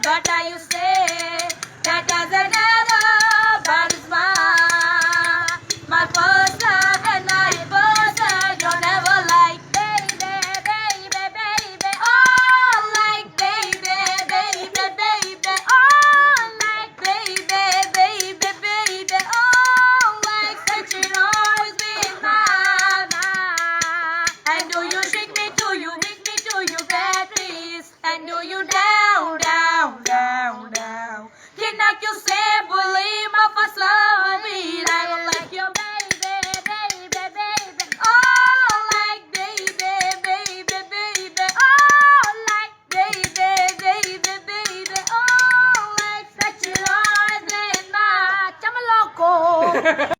but you say that doesn't matter, but it's my first love and my first. You're never like baby, baby, baby, oh, like baby, baby, baby, oh, like baby, baby, baby, oh, like such an always been mine. And do you shake me, do you make me, do you practice? And do you down, down, down, down? Did not you say, believe my first love me? I will like your baby, baby, baby. Oh, like baby, baby, baby. Oh, like baby, baby, baby. Oh, like such an always been my. Chama loco.